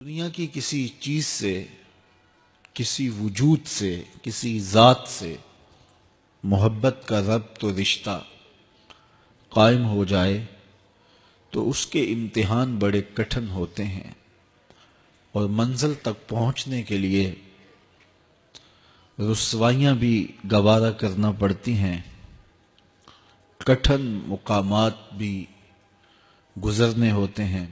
دنیا کی کسی چیز سے، کسی وجود سے، کسی ذات سے محبت کا ربط و رشتہ قائم ہو جائے تو اس کے امتحان بڑے کٹھن ہوتے ہیں، اور منزل تک پہنچنے کے لیے رسوائیاں بھی گوارا کرنا پڑتی ہیں، کٹھن مقامات بھی گزرنے ہوتے ہیں،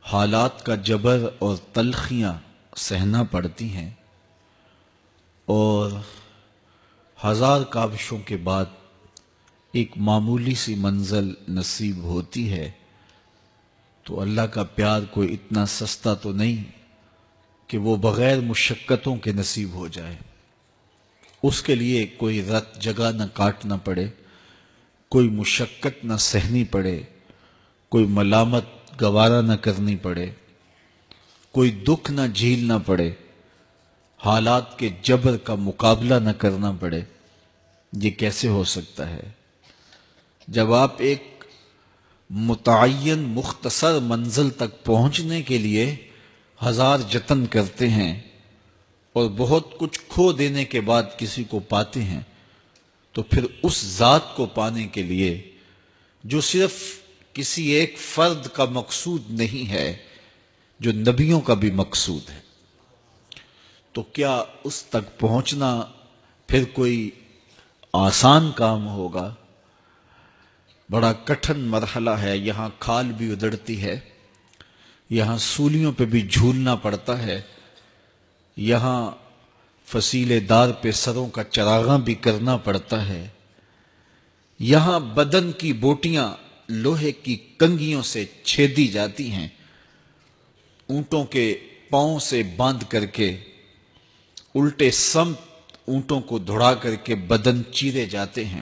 حالات کا جبر اور تلخیاں سہنا پڑتی ہیں، اور ہزار کاوشوں کے بعد ایک معمولی سی منزل نصیب ہوتی ہے۔ تو اللہ کا پیار کوئی اتنا سستا تو نہیں کہ وہ بغیر مشقتوں کے نصیب ہو جائے۔ اس کے لیے کوئی رت جگہ نہ کاٹنا پڑے، کوئی مشقت نہ سہنی پڑے، کوئی ملامت گوارا نہ کرنی پڑے، کوئی دکھ نہ جھیلنا پڑے، حالات کے جبر کا مقابلہ نہ کرنا پڑے۔ یہ کیسے ہو سکتا ہے؟ جب آپ ایک متعین مختصر منزل تک پہنچنے کے لیے ہزار جتن کرتے ہیں اور بہت کچھ کھو دینے کے بعد کسی کو پاتے ہیں، تو پھر اس ذات کو پانے کے لیے جو صرف کسی ایک فرد کا مقصود نہیں ہے، جو نبیوں کا بھی مقصود ہے، تو کیا اس تک پہنچنا پھر کوئی آسان کام ہوگا؟ بڑا کٹھن مرحلہ ہے۔ یہاں کھال بھی ادڑتی ہے، یہاں سولیوں پہ بھی جھولنا پڑتا ہے، یہاں فصیلے دار پہ سروں کا چراغاں بھی کرنا پڑتا ہے، یہاں بدن کی بوٹیاں لوہے کی کنگھیوں سے چھیدی جاتی ہیں، اونٹوں کے پاؤں سے باندھ کر کے الٹے سمت اونٹوں کو دھڑا کر کے بدن چیرے جاتے ہیں،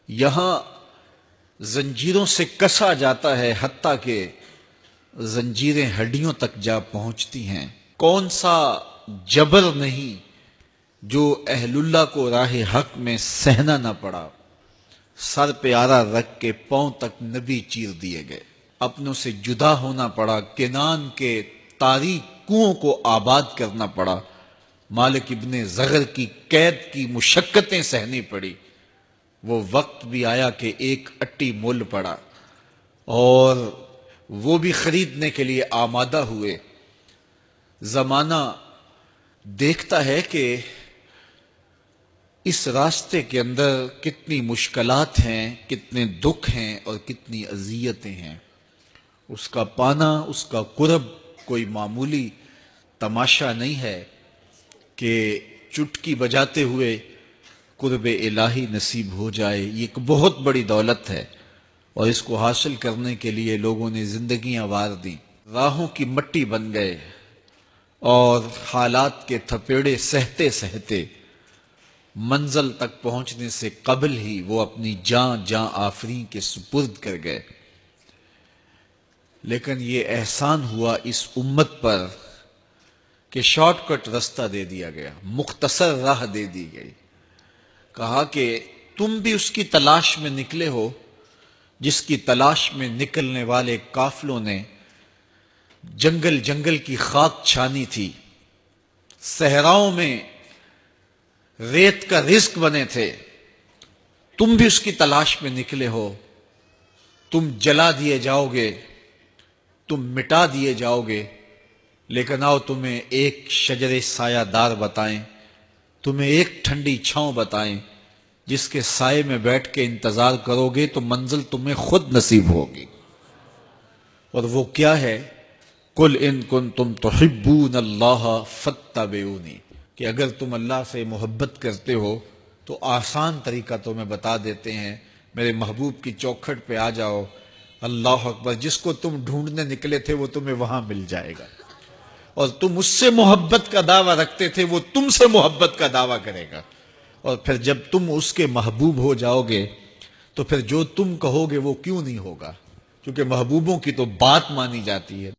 یہاں زنجیروں سے کسا جاتا ہے، حتیٰ کہ زنجیریں ہڈیوں تک جا پہنچتی ہیں۔ کون سا جبر نہیں جو اہل اللہ کو راہ حق میں سہنا نہ پڑا۔ سر پہ آرا رکھ کے پاؤں تک نبی چیر دیے گئے، اپنوں سے جدا ہونا پڑا، کنان کے تاریک کنووں کو آباد کرنا پڑا، مالک ابن زغر کی قید کی مشقتیں سہنی پڑی۔ وہ وقت بھی آیا کہ ایک اٹی مول پڑا، اور وہ بھی خریدنے کے لیے آمادہ ہوئے۔ زمانہ دیکھتا ہے کہ اس راستے کے اندر کتنی مشکلات ہیں، کتنے دکھ ہیں اور کتنی اذیتیں ہیں۔ اس کا پانا، اس کا قرب کوئی معمولی تماشا نہیں ہے کہ چٹکی بجاتے ہوئے قرب الہی نصیب ہو جائے۔ یہ ایک بہت بڑی دولت ہے، اور اس کو حاصل کرنے کے لیے لوگوں نے زندگیاں وار دیں، راہوں کی مٹی بن گئے، اور حالات کے تھپیڑے سہتے سہتے منزل تک پہنچنے سے قبل ہی وہ اپنی جاں آفرین کے سپرد کر گئے۔ لیکن یہ احسان ہوا اس امت پر کہ شارٹ کٹ رستہ دے دیا گیا، مختصر راہ دے دی گئی۔ کہا کہ تم بھی اس کی تلاش میں نکلے ہو جس کی تلاش میں نکلنے والے قافلوں نے جنگل کی خاک چھانی تھی، صحراؤں میں ریت کا رزق بنے تھے۔ تم بھی اس کی تلاش میں نکلے ہو، تم جلا دیے جاؤ گے، تم مٹا دیے جاؤ گے، لیکن آؤ تمہیں ایک شجر سایہ دار بتائیں، تمہیں ایک ٹھنڈی چھاؤں بتائیں، جس کے سائے میں بیٹھ کے انتظار کرو گے تو منزل تمہیں خود نصیب ہوگی۔ اور وہ کیا ہے؟ قُلْ إِن كُنتُمْ تُحِبُّونَ اللَّهَ فَاتَّبِعُونِی، کہ اگر تم اللہ سے محبت کرتے ہو تو آسان طریقہ تمہیں بتا دیتے ہیں، میرے محبوب کی چوکھٹ پہ آ جاؤ، اللہ اکبر، جس کو تم ڈھونڈنے نکلے تھے وہ تمہیں وہاں مل جائے گا، اور تم اس سے محبت کا دعویٰ رکھتے تھے، وہ تم سے محبت کا دعویٰ کرے گا، اور پھر جب تم اس کے محبوب ہو جاؤ گے تو پھر جو تم کہو گے وہ کیوں نہیں ہوگا، کیونکہ محبوبوں کی تو بات مانی جاتی ہے۔